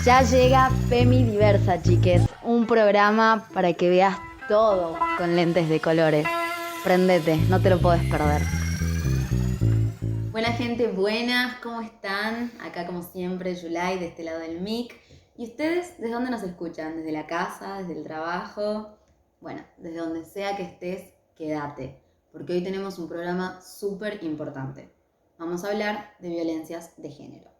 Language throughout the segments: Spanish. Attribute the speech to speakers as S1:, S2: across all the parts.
S1: Ya llega Femi Diversa, chiques, un programa para que veas todo con lentes de colores. Prendete, no te lo podés perder. Buena gente, buenas, ¿cómo están? Acá como siempre, Yulai, de este lado del mic. ¿Y ustedes desde dónde nos escuchan? ¿Desde la casa? ¿Desde el trabajo? Bueno, desde donde sea que estés, quédate, porque hoy tenemos un programa súper importante. Vamos a hablar de violencias de género.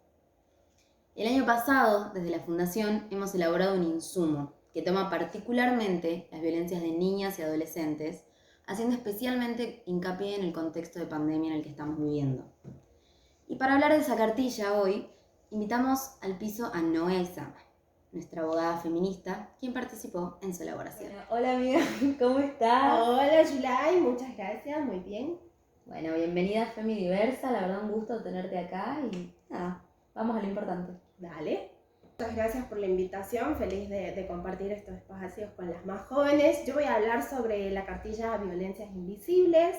S1: El año pasado, desde la Fundación, hemos elaborado un insumo que toma particularmente las violencias de niñas y adolescentes, haciendo especialmente hincapié en el contexto de pandemia en el que estamos viviendo. Y para hablar de esa cartilla hoy, invitamos al piso a Noé Sama, nuestra abogada feminista, quien participó en su elaboración.
S2: Bueno, hola amiga, ¿cómo estás?
S3: Hola Yulai, muchas gracias, muy bien.
S2: Bueno, bienvenida a Femi Diversa, la verdad un gusto tenerte acá y nada, vamos a lo importante.
S3: Dale. Muchas gracias por la invitación, feliz de compartir estos espacios con las más jóvenes. Yo voy a hablar sobre la cartilla Violencias Invisibles,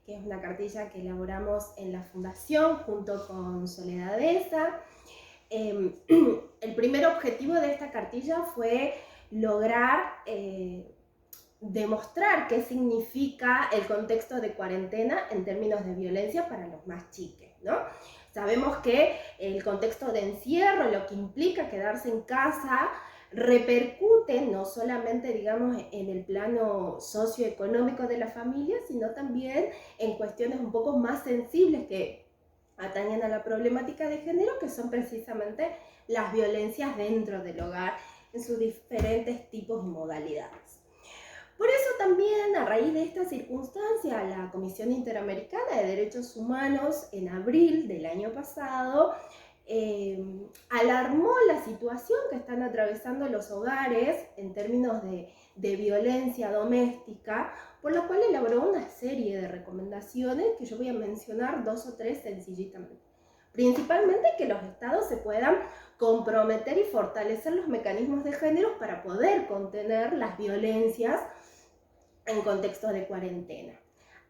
S3: que es una cartilla que elaboramos en la Fundación junto con Soledad Esa. El primer objetivo de esta cartilla fue lograr demostrar qué significa el contexto de cuarentena en términos de violencia para los más chiques, ¿no? Sabemos que el contexto de encierro, lo que implica quedarse en casa, repercute no solamente, digamos, en el plano socioeconómico de la familia, sino también en cuestiones un poco más sensibles que atañen a la problemática de género, que son precisamente las violencias dentro del hogar en sus diferentes tipos y modalidades. Por eso también, a raíz de esta circunstancia, la Comisión Interamericana de Derechos Humanos en abril del año pasado alarmó la situación que están atravesando los hogares en términos de violencia doméstica, por lo cual elaboró una serie de recomendaciones que yo voy a mencionar 2 o 3 sencillitamente. Principalmente que los estados se puedan comprometer y fortalecer los mecanismos de género para poder contener las violencias en contexto de cuarentena.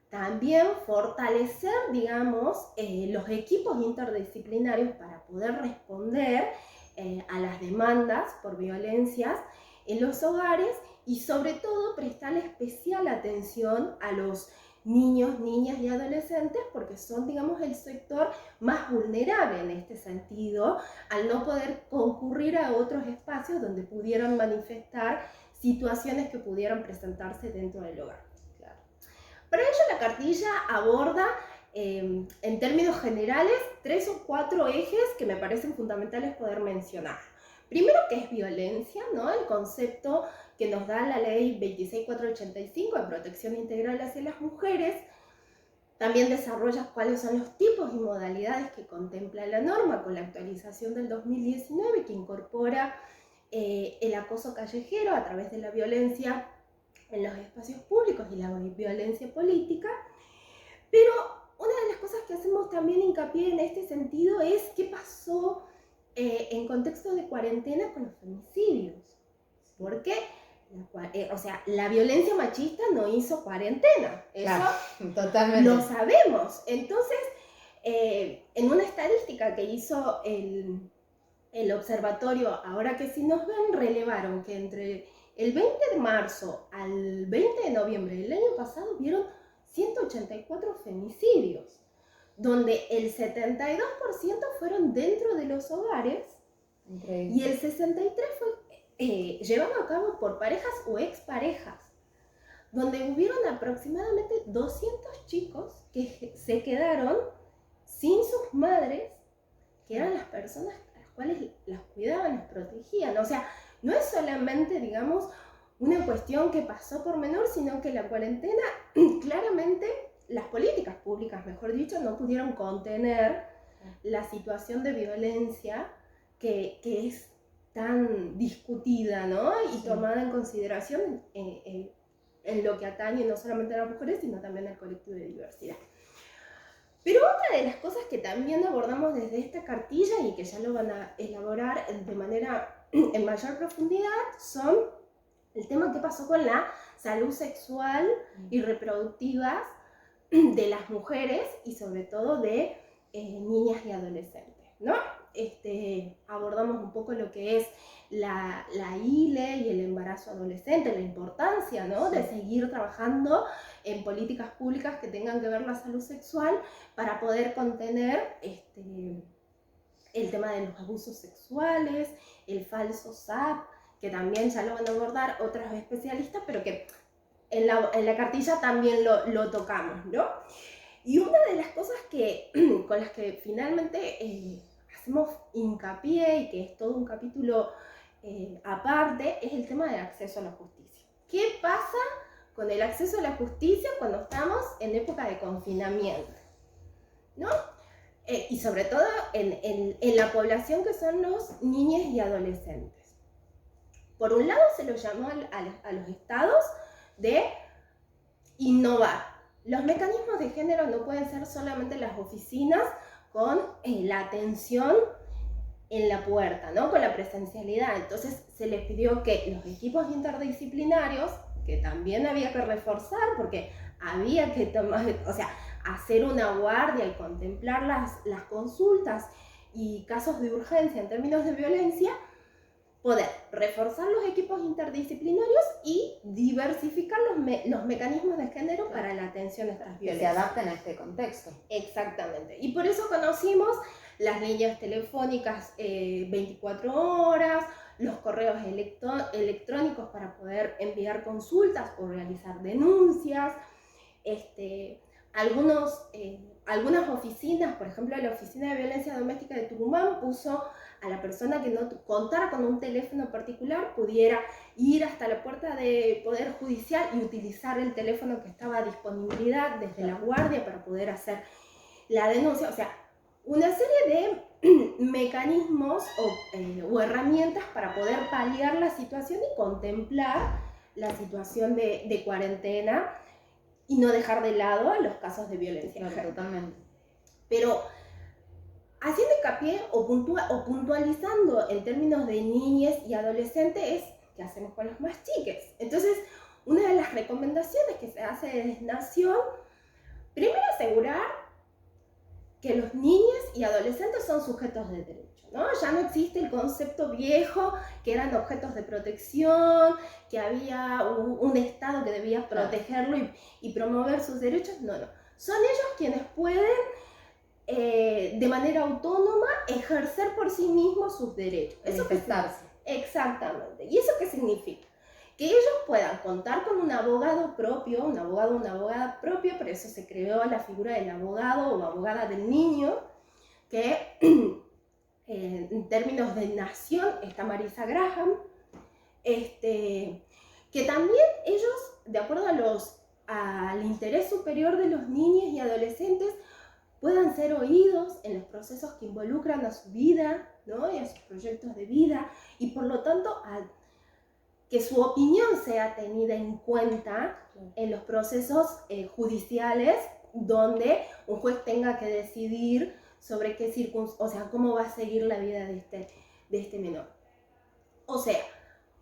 S3: También fortalecer, digamos, los equipos interdisciplinarios para poder responder a las demandas por violencias en los hogares y sobre todo prestarle especial atención a los niños, niñas y adolescentes porque son, digamos, el sector más vulnerable en este sentido al no poder concurrir a otros espacios donde pudieran manifestar situaciones que pudieran presentarse dentro del hogar. Claro. Para ello la cartilla aborda en términos generales 3 o 4 ejes que me parecen fundamentales poder mencionar. Primero, que es violencia, ¿no? El concepto que nos da la ley 26485 de protección integral hacia las mujeres. También desarrolla cuáles son los tipos y modalidades que contempla la norma con la actualización del 2019 que incorpora el acoso callejero a través de la violencia en los espacios públicos y la violencia política. Pero una de las cosas que hacemos también hincapié en este sentido es qué pasó en contexto de cuarentena con los femicidios. Porque la violencia machista no hizo cuarentena. Eso
S2: claro, totalmente.
S3: Lo sabemos. Entonces, en una estadística que hizo el observatorio, ahora que sí nos ven, relevaron que entre el 20 de marzo al 20 de noviembre del año pasado vieron 184 femicidios, donde el 72% fueron dentro de los hogares. Increíble. Y el 63% fue llevado a cabo por parejas o exparejas, donde hubieron aproximadamente 200 chicos que se quedaron sin sus madres, que eran las personas cuales las cuidaban, las protegían. O sea, no es solamente, digamos, una cuestión que pasó por menor, sino que la cuarentena, claramente, las políticas públicas, mejor dicho, no pudieron contener la situación de violencia que es tan discutida, ¿no? Y tomada en consideración en lo que atañe no solamente a las mujeres, sino también al colectivo de diversidad. Pero otra de las cosas que también abordamos desde esta cartilla y que ya lo van a elaborar de manera en mayor profundidad son el tema que pasó con la salud sexual y reproductiva de las mujeres y sobre todo de niñas y adolescentes, ¿no? abordamos un poco lo que es la ILE y el embarazo adolescente, la importancia, ¿no?, de seguir trabajando en políticas públicas que tengan que ver la salud sexual para poder contener el tema de los abusos sexuales, el falso SAP, que también ya lo van a abordar otros especialistas, pero que en la cartilla también lo tocamos, ¿no? Y una de las cosas con las que finalmente hacemos hincapié, y que es todo un capítulo aparte, es el tema del acceso a la justicia. ¿Qué pasa con el acceso a la justicia cuando estamos en época de confinamiento, ¿no? Y sobre todo en la población que son los niños y adolescentes. Por un lado se lo llamó a los estados de innovar. Los mecanismos de género no pueden ser solamente las oficinas con la atención en la puerta, ¿no?, con la presencialidad. Entonces se les pidió que los equipos interdisciplinarios, que también había que reforzar porque había que hacer una guardia y contemplar las consultas y casos de urgencia en términos de violencia, poder reforzar los equipos interdisciplinarios y diversificar los mecanismos de género para la atención a estas violencias.
S1: Que se adapten a este contexto.
S3: Exactamente. Y por eso conocimos las líneas telefónicas 24 horas, los correos electrónicos para poder enviar consultas o realizar denuncias, algunas oficinas, por ejemplo la Oficina de Violencia Doméstica de Tucumán puso a la persona que no contara con un teléfono particular, pudiera ir hasta la puerta de Poder Judicial y utilizar el teléfono que estaba a disponibilidad desde la guardia para poder hacer la denuncia. O sea, una serie de mecanismos o herramientas para poder paliar la situación y contemplar la situación de cuarentena y no dejar de lado los casos de violencia.
S1: No, totalmente.
S3: Pero haciendo hincapié o puntualizando en términos de niñez y adolescentes es qué hacemos con los más chiques. Entonces, una de las recomendaciones que se hace desde Nación, primero asegurar que los niños y adolescentes son sujetos de derecho, ¿no? Ya no existe el concepto viejo que eran objetos de protección, que había un Estado que debía protegerlo y promover sus derechos. No. Son ellos quienes pueden de manera autónoma ejercer por sí mismos sus derechos.
S1: Manifestarse.
S3: Exactamente. ¿Y eso qué significa? Que ellos puedan contar con un abogado propio, un abogado o una abogada propia, por eso se creó la figura del abogado o abogada del niño, que en términos de Nación está Marisa Graham, que también ellos, de acuerdo al interés superior de los niños y adolescentes, puedan ser oídos en los procesos que involucran a su vida, ¿no?, y a sus proyectos de vida, y por lo tanto que su opinión sea tenida en cuenta en los procesos judiciales donde un juez tenga que decidir sobre cómo va a seguir la vida de este menor. O sea,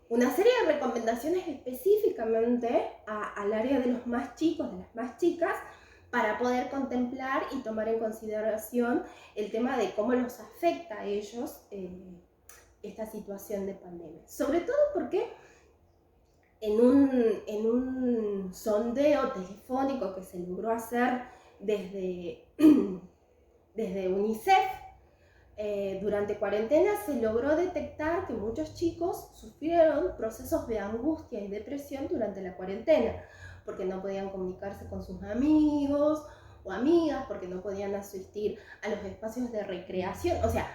S3: una serie de recomendaciones específicamente al área de los más chicos, de las más chicas, para poder contemplar y tomar en consideración el tema de cómo los afecta a ellos esta situación de pandemia. Sobre todo porque en un sondeo telefónico que se logró hacer desde UNICEF durante cuarentena, se logró detectar que muchos chicos sufrieron procesos de angustia y depresión durante la cuarentena, porque no podían comunicarse con sus amigos o amigas, porque no podían asistir a los espacios de recreación. O sea,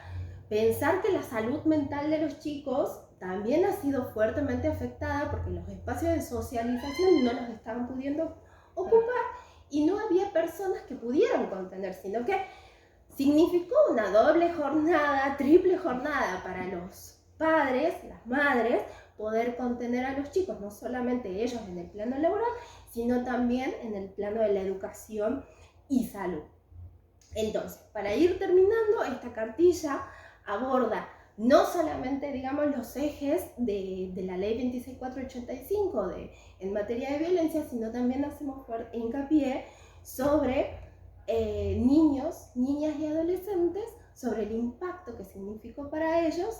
S3: pensar que la salud mental de los chicos también ha sido fuertemente afectada porque los espacios de socialización no los estaban pudiendo ocupar y no había personas que pudieran contener, sino que significó una doble jornada, triple jornada para los padres, las madres, poder contener a los chicos, no solamente ellos en el plano laboral, sino también en el plano de la educación y salud. Entonces, para ir terminando, esta cartilla aborda no solamente, digamos, los ejes de la ley 26485 en materia de violencia, sino también hacemos hincapié sobre niños, niñas y adolescentes sobre el impacto que significó para ellos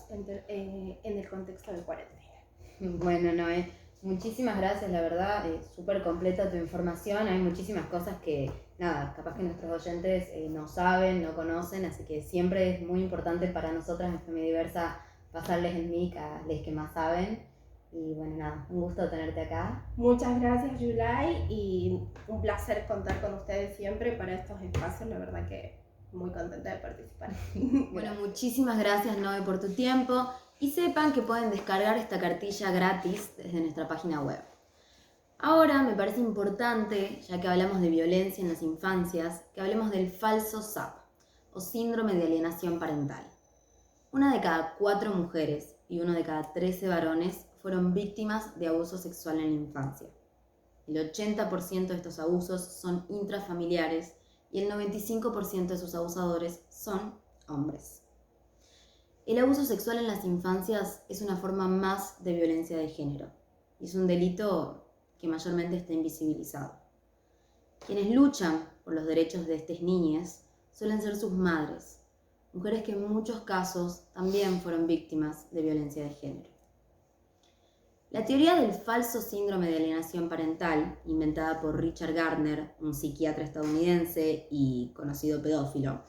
S3: en el contexto de cuarentena.
S2: Bueno, Noé, muchísimas gracias, la verdad, súper completa tu información. Hay muchísimas cosas que, capaz que nuestros oyentes no saben, no conocen, así que siempre es muy importante para nosotras en Femidiversa pasarles el mic a los que más saben. Y bueno, un gusto tenerte acá.
S3: Muchas gracias, Yulay, y un placer contar con ustedes siempre para estos espacios, la verdad que muy contenta de participar.
S1: Bueno, muchísimas gracias, Noé, por tu tiempo. Y sepan que pueden descargar esta cartilla gratis desde nuestra página web. Ahora me parece importante, ya que hablamos de violencia en las infancias, que hablemos del falso SAP, o síndrome de alienación parental. 1 de cada 4 mujeres y 1 de cada 13 varones fueron víctimas de abuso sexual en la infancia. El 80% de estos abusos son intrafamiliares y el 95% de sus abusadores son hombres. El abuso sexual en las infancias es una forma más de violencia de género y es un delito que mayormente está invisibilizado. Quienes luchan por los derechos de estas niñas suelen ser sus madres, mujeres que en muchos casos también fueron víctimas de violencia de género. La teoría del falso síndrome de alienación parental, inventada por Richard Gardner, un psiquiatra estadounidense y conocido pedófilo,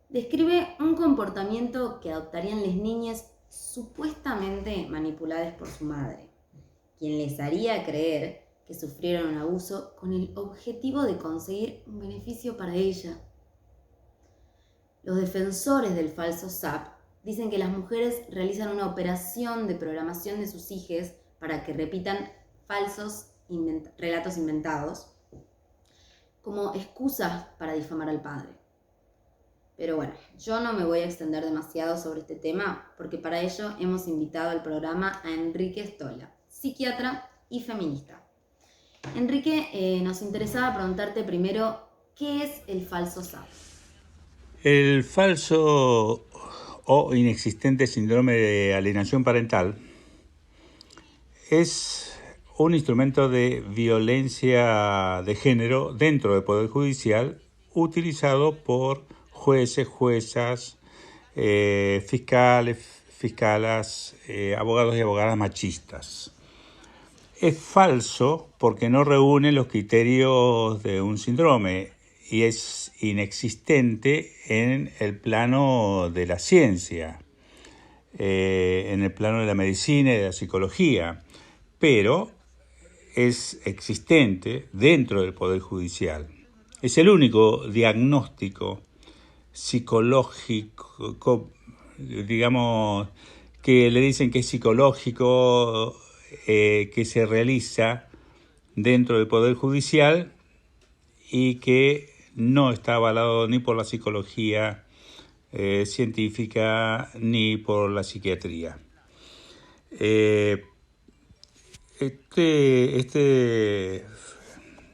S1: describe un comportamiento que adoptarían las niñas supuestamente manipuladas por su madre, quien les haría creer que sufrieron un abuso con el objetivo de conseguir un beneficio para ella. Los defensores del falso SAP dicen que las mujeres realizan una operación de programación de sus hijos para que repitan falsos relatos inventados como excusas para difamar al padre. Pero bueno, yo no me voy a extender demasiado sobre este tema porque para ello hemos invitado al programa a Enrique Stola, psiquiatra y feminista. Enrique, nos interesaba preguntarte primero, ¿qué es el falso SAP?
S4: El falso o inexistente síndrome de alienación parental es un instrumento de violencia de género dentro del Poder Judicial utilizado por jueces, juezas, fiscales, fiscalas, abogados y abogadas machistas. Es falso porque no reúne los criterios de un síndrome y es inexistente en el plano de la ciencia, en el plano de la medicina y de la psicología, pero es existente dentro del Poder Judicial. Es el único diagnóstico psicológico, digamos, que le dicen que es psicológico, que se realiza dentro del Poder Judicial y que no está avalado ni por la psicología científica ni por la psiquiatría. Este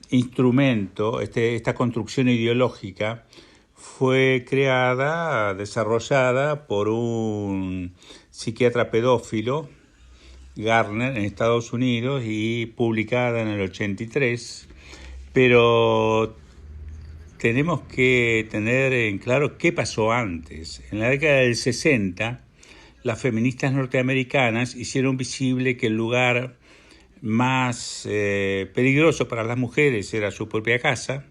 S4: instrumento, esta construcción ideológica fue desarrollada por un psiquiatra pedófilo, Gardner, en Estados Unidos, y publicada en el 83, pero tenemos que tener en claro qué pasó antes. En la década del 60, las feministas norteamericanas hicieron visible que el lugar más peligroso para las mujeres era su propia casa,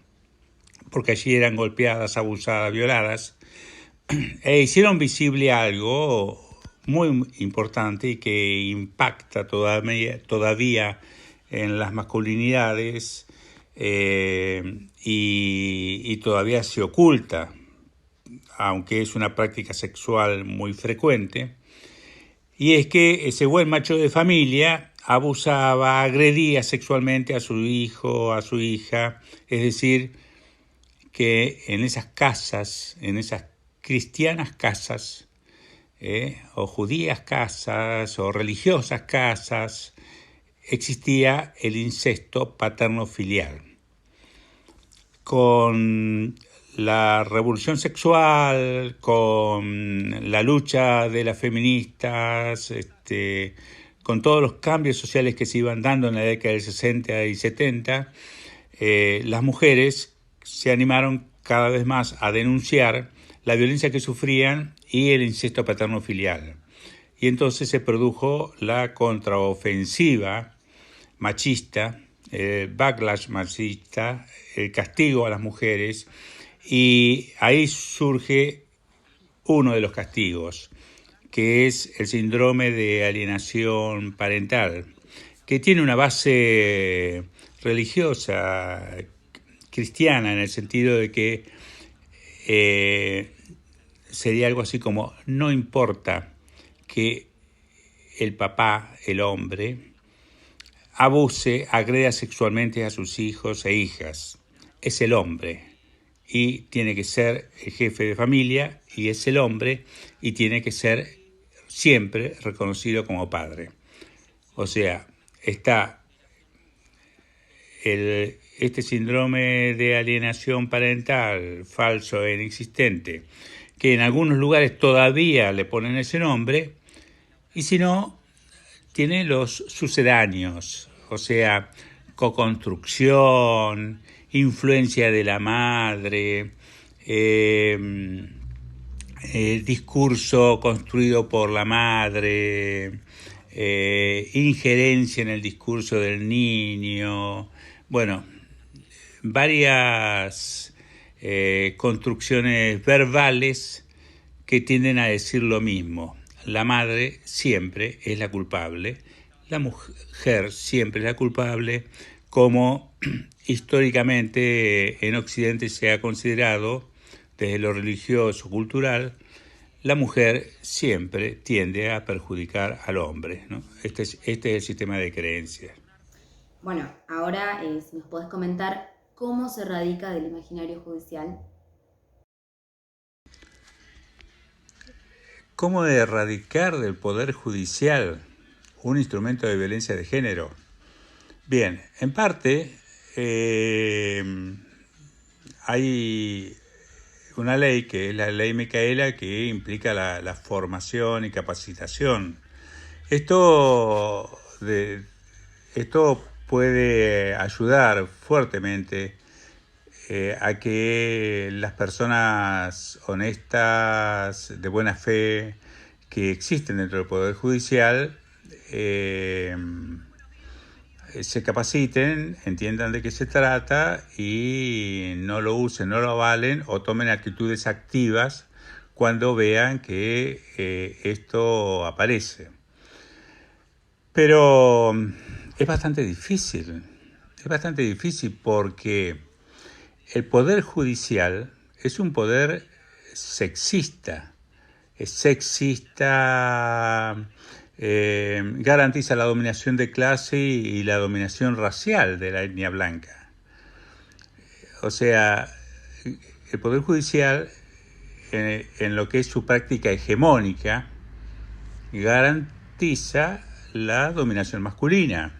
S4: porque allí eran golpeadas, abusadas, violadas, e hicieron visible algo muy importante y que impacta todavía en las masculinidades y todavía se oculta, aunque es una práctica sexual muy frecuente, y es que ese buen macho de familia abusaba, agredía sexualmente a su hijo, a su hija, es decir, que en esas casas, en esas cristianas casas, o judías casas, o religiosas casas, existía el incesto paterno-filial. Con la revolución sexual, con la lucha de las feministas, con todos los cambios sociales que se iban dando en la década del 60 y 70, las mujeres se animaron cada vez más a denunciar la violencia que sufrían y el incesto paterno-filial. Y entonces se produjo la contraofensiva machista, el backlash machista, el castigo a las mujeres, y ahí surge uno de los castigos, que es el síndrome de alienación parental, que tiene una base religiosa, cristiana, en el sentido de que sería algo así como: no importa que el papá, el hombre, abuse, agreda sexualmente a sus hijos e hijas. Es el hombre y tiene que ser el jefe de familia, y es el hombre y tiene que ser siempre reconocido como padre. O sea, está este síndrome de alienación parental falso e inexistente, que en algunos lugares todavía le ponen ese nombre, y si no, tiene los sucedáneos, o sea, coconstrucción, influencia de la madre, discurso construido por la madre, injerencia en el discurso del niño, bueno, varias construcciones verbales que tienden a decir lo mismo. La madre siempre es la culpable, la mujer siempre es la culpable, como históricamente en Occidente se ha considerado desde lo religioso, cultural. La mujer siempre tiende a perjudicar al hombre, ¿no? Este es el sistema de creencias.
S1: Bueno, ahora si nos podés comentar cómo se radica del imaginario judicial.
S4: ¿Cómo erradicar del Poder Judicial un instrumento de violencia de género? Bien, en parte hay una ley, que es la ley Micaela, que implica la formación y capacitación. Esto puede ayudar fuertemente a que las personas honestas, de buena fe, que existen dentro del Poder Judicial, se capaciten, entiendan de qué se trata y no lo usen, no lo avalen o tomen actitudes activas cuando vean que esto aparece. Pero es bastante difícil porque el Poder Judicial es un poder sexista. Es sexista, garantiza la dominación de clase y la dominación racial de la etnia blanca. O sea, el Poder Judicial, en lo que es su práctica hegemónica, garantiza la dominación masculina.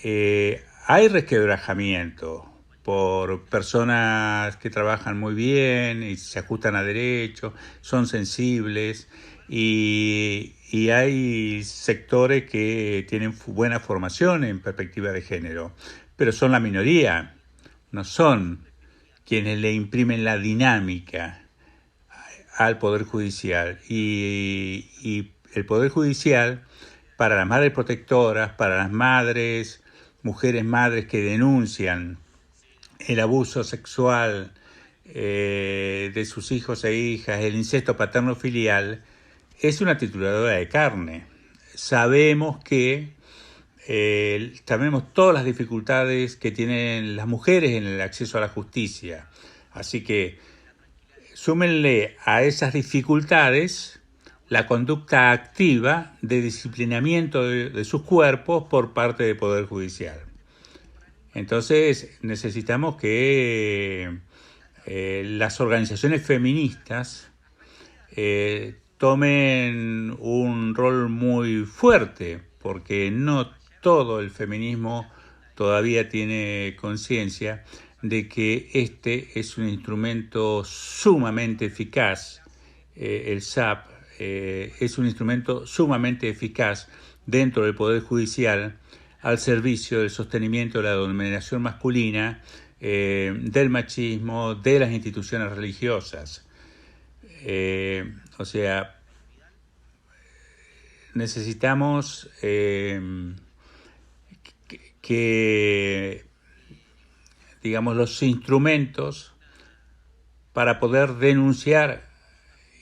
S4: Hay resquebrajamiento por personas que trabajan muy bien y se ajustan a derecho, son sensibles, y hay sectores que tienen buena formación en perspectiva de género, pero son la minoría, no son quienes le imprimen la dinámica al Poder Judicial. Y el Poder Judicial, para las madres protectoras, para las mujeres madres que denuncian el abuso sexual de sus hijos e hijas, el incesto paterno-filial, es una trituradora de carne. Sabemos todas las dificultades que tienen las mujeres en el acceso a la justicia. Así que súmenle a esas dificultades la conducta activa de disciplinamiento de sus cuerpos por parte del Poder Judicial. Entonces necesitamos que las organizaciones feministas tomen un rol muy fuerte, porque no todo el feminismo todavía tiene conciencia de que este es un instrumento sumamente eficaz. El SAP es un instrumento sumamente eficaz dentro del Poder Judicial al servicio del sostenimiento de la dominación masculina, del machismo, de las instituciones religiosas. O sea, necesitamos que, digamos, los instrumentos para poder denunciar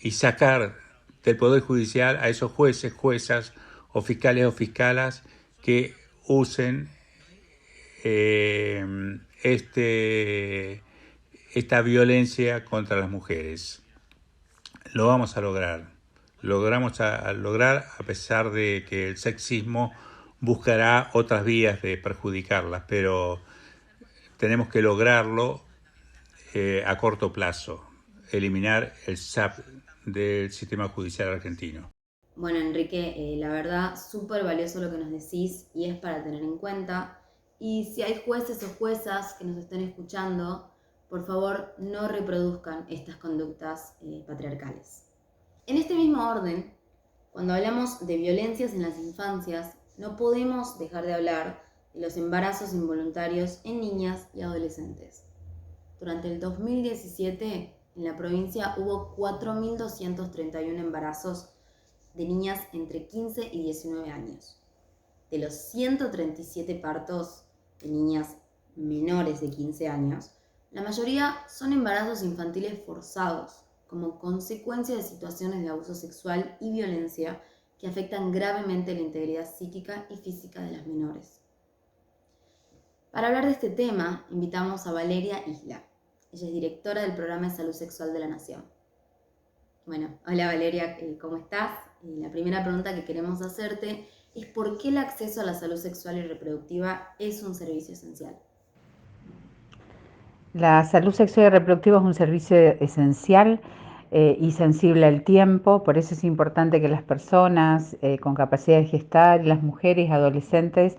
S4: y sacar del Poder Judicial a esos jueces, juezas o fiscalas que usen esta violencia contra las mujeres. Lo vamos a lograr. Logramos lograr a pesar de que el sexismo buscará otras vías de perjudicarlas, pero tenemos que lograrlo a corto plazo, eliminar el SAP del sistema judicial argentino.
S1: Bueno, Enrique, la verdad, súper valioso lo que nos decís y es para tener en cuenta. Y si hay jueces o juezas que nos estén escuchando, por favor, no reproduzcan estas conductas patriarcales. En este mismo orden, cuando hablamos de violencias en las infancias, no podemos dejar de hablar de los embarazos involuntarios en niñas y adolescentes. Durante el 2017, en la provincia hubo 4.231 embarazos de niñas entre 15 y 19 años. De los 137 partos de niñas menores de 15 años, la mayoría son embarazos infantiles forzados, como consecuencia de situaciones de abuso sexual y violencia que afectan gravemente la integridad psíquica y física de las menores. Para hablar de este tema, invitamos a Valeria Isla. Ella es directora del Programa de Salud Sexual de la Nación. Bueno, hola Valeria, ¿cómo estás? La primera pregunta que queremos hacerte es ¿por qué el acceso a la salud sexual y reproductiva es un servicio esencial?
S5: La salud sexual y reproductiva es un servicio esencial y sensible al tiempo, por eso es importante que las personas con capacidad de gestar y las mujeres y adolescentes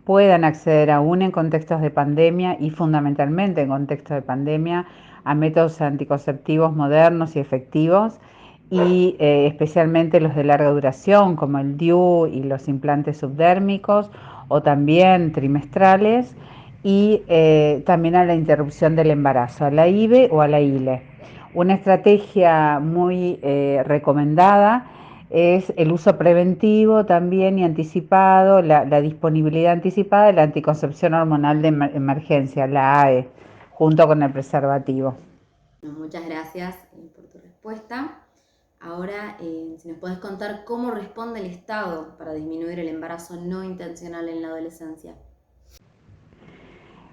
S5: puedan acceder aún en contextos de pandemia y fundamentalmente en contextos de pandemia a métodos anticonceptivos modernos y efectivos y especialmente los de larga duración como el DIU y los implantes subdérmicos o también trimestrales y también a la interrupción del embarazo, a la IVE o a la ILE. Una estrategia muy recomendada es el uso preventivo también y anticipado, la disponibilidad anticipada de la anticoncepción hormonal de emergencia, la AE, junto con el preservativo.
S1: Muchas gracias por tu respuesta. Ahora, si nos podés contar cómo responde el Estado para disminuir el embarazo no intencional en la adolescencia.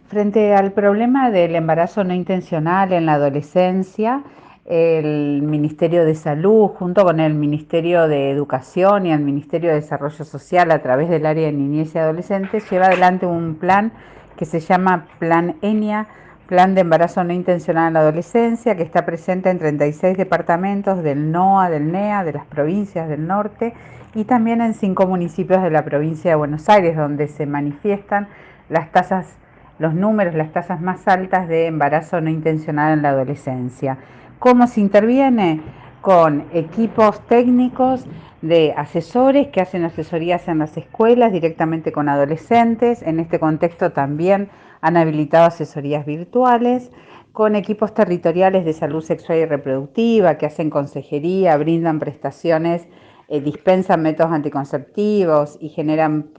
S5: Frente al problema del embarazo no intencional en la adolescencia, el Ministerio de Salud, junto con el Ministerio de Educación y el Ministerio de Desarrollo Social, a través del área de niñez y adolescentes, lleva adelante un plan que se llama Plan ENIA, Plan de Embarazo No Intencional en la Adolescencia, que está presente en 36 departamentos del NOA, del NEA, de las provincias del norte, y también en 5 municipios de la provincia de Buenos Aires, donde se manifiestan las tasas, los números, las tasas más altas de embarazo no intencional en la adolescencia. ¿Cómo se interviene? Con equipos técnicos de asesores que hacen asesorías en las escuelas directamente con adolescentes. En este contexto también han habilitado asesorías virtuales, con equipos territoriales de salud sexual y reproductiva que hacen consejería, brindan prestaciones, dispensan métodos anticonceptivos y generan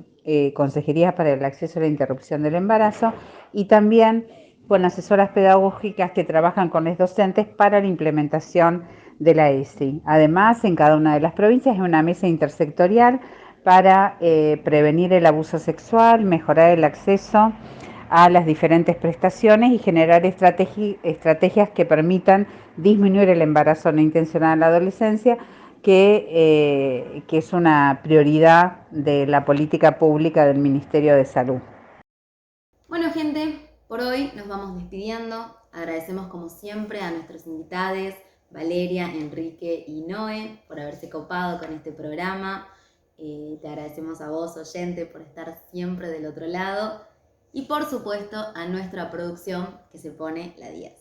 S5: consejerías para el acceso a la interrupción del embarazo, y también con asesoras pedagógicas que trabajan con los docentes para la implementación de la ESI. Además, en cada una de las provincias hay una mesa intersectorial para prevenir el abuso sexual, mejorar el acceso a las diferentes prestaciones y generar estrategias que permitan disminuir el embarazo no intencional en la adolescencia, que es una prioridad de la política pública del Ministerio de Salud.
S1: Bueno, gente, por hoy nos vamos despidiendo. Agradecemos como siempre a nuestros invitados, Valeria, Enrique y Noé, por haberse copado con este programa. Te agradecemos a vos, oyente, por estar siempre del otro lado. Y por supuesto a nuestra producción que se pone la 10.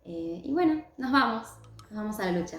S1: Y bueno, nos vamos a la lucha.